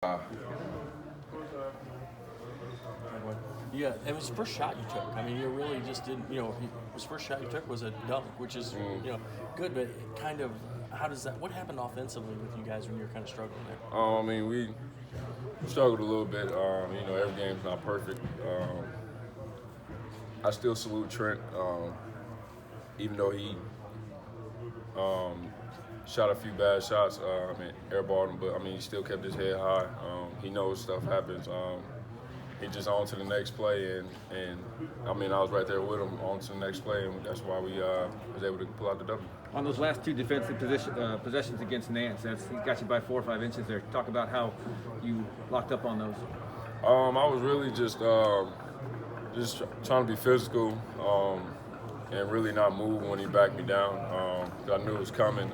Yeah, it was the first shot you took. I mean, you really just didn't, his first shot you took was a dunk, which is, good, but kind of, how does that, what happened offensively with you guys when you were kind of struggling there? I mean, we struggled a little bit. Every game's not perfect. I still salute Trent, even though he shot a few bad shots. Airballed him, but he still kept his head high. He knows stuff happens. He just on to the next play, and I was right there with him on to the next play, and that's why we was able to pull out the W. On those last two defensive possessions against Nance, he got you by 4 or 5 inches there. Talk about how you locked up on those. I was really just trying to be physical and really not move when he backed me down. I knew it was coming,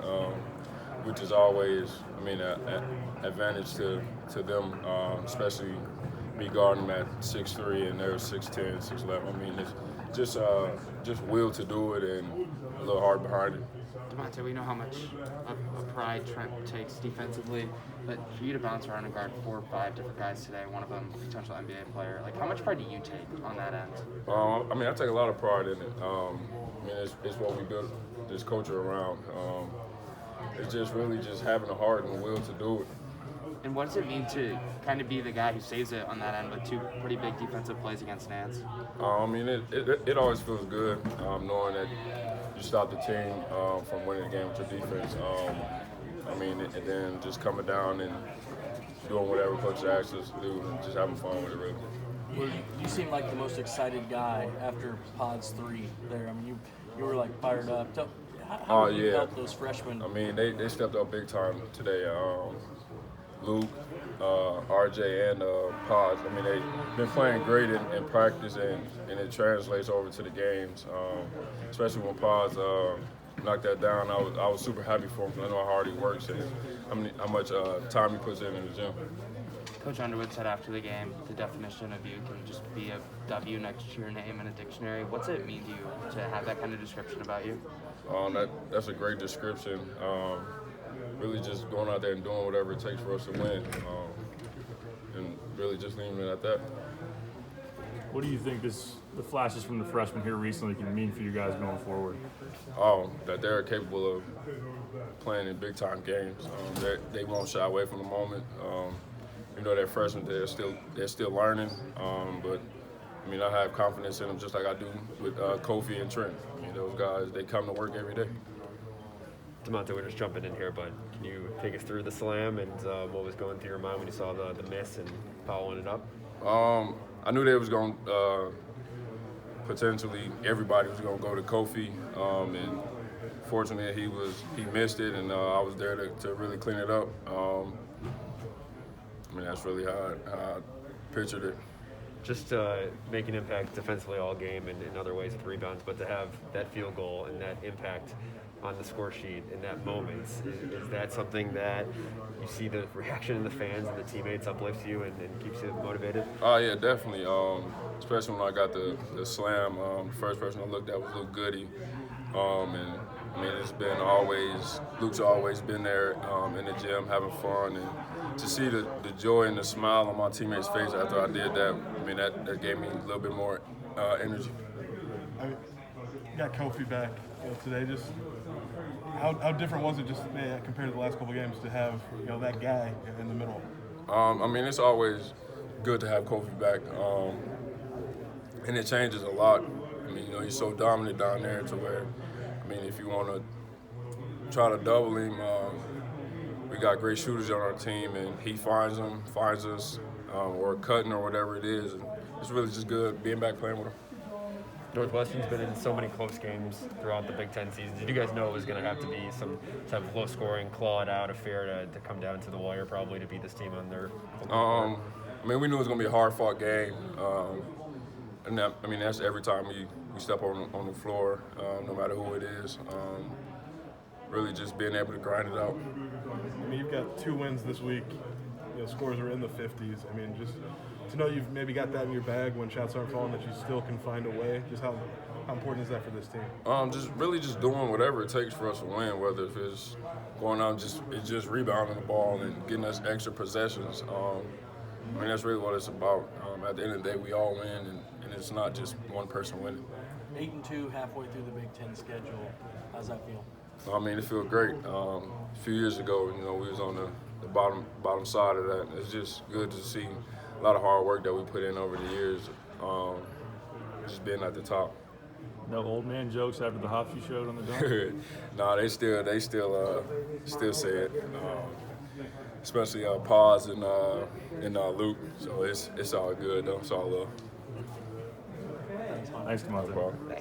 which is always, an advantage to them, especially me guarding them at 6'3" and they're 6'10", 6'11". It's just will to do it and a little heart behind it. Demonte, we know how much of pride Trent takes defensively, but for you to bounce around and guard 4 or 5 different guys today, one of them a potential NBA player, how much pride do you take on that end? I take a lot of pride in it. It's what we built this culture around. It's just really just having the heart and the will to do it. And what does it mean to kind of be the guy who saves it on that end with 2 pretty big defensive plays against Nance? It always feels good knowing that you stop the team from winning the game with your defense. And then just coming down and doing whatever coach asks us to do and just having fun with it, really. Well, you seem like the most excited guy after Pods 3 there. You were fired up. How did you help those freshmen? They stepped up big time today. Luke, RJ, and Pods. They've been playing great in practice, and it translates over to the games. Especially when Pods knocked that down, I was super happy for him because I know how hard he works and how much time he puts in the gym. Coach Underwood said after the game, the definition of you can just be a W next to your name in a dictionary. What's it mean to you to have that kind of description about you? That's a great description. Really just going out there and doing whatever it takes for us to win, and really just leaving it at that. What do you think the flashes from the freshmen here recently can mean for you guys going forward? That they're capable of playing in big-time games. They won't shy away from the moment. They're freshmen, they're still learning, but I have confidence in them just like I do with Kofi and Trent. Those guys, they come to work every day. Demonte, we're just jumping in here, but can you take us through the slam and what was going through your mind when you saw the miss and following it up? I knew they was going to potentially everybody was going to go to Kofi, and fortunately he missed it, and I was there to really clean it up. That's really how I pictured it. Just make an impact defensively all game and in other ways with rebounds, but to have that field goal and that impact on the score sheet in that moment, is that something that you see the reaction in the fans and the teammates uplifts you and keeps you motivated? Oh, yeah, definitely. Especially when I got the slam. The first person I looked at was Luke Goody. It's been Luke's always been there in the gym having fun. And to see the joy and the smile on my teammates' face after I did that, that gave me a little bit more energy. You got Kofi back today. Just how different was it compared to the last couple of games to have that guy in the middle? It's always good to have Kofi back, and it changes a lot. He's so dominant down there to where, if you want to try to double him, we got great shooters on our team, and he finds us, or cutting or whatever it is. And it's really just good being back playing with him. Northwestern's been in so many close games throughout the Big Ten season. Did you guys know it was going to have to be some type of low-scoring, claw-it-out affair to come down to the wire probably to beat this team on their we knew it was going to be a hard-fought game. That's every time we step on the floor, no matter who it is. Really just being able to grind it out. You've got 2 wins this week. Scores are in the 50s. Just to know you've maybe got that in your bag when shots aren't falling, that you still can find a way. Just how How important is that for this team? Just doing whatever it takes for us to win, whether if it's going out it's just rebounding the ball and getting us extra possessions. I mean, that's really what it's about. At the end of the day, we all win, and it's not just one person winning. 8-2 halfway through the Big Ten schedule. How's that feel? I mean, it feels great. A few years ago, we was on the bottom side of that. It's just good to see a lot of hard work that we put in over the years, just being at the top. No old man jokes after the hops you showed on the dunk? Nah, they still say it, especially Paz and Luke. So it's all good though. It's all love. Thanks, Kamante. No problem.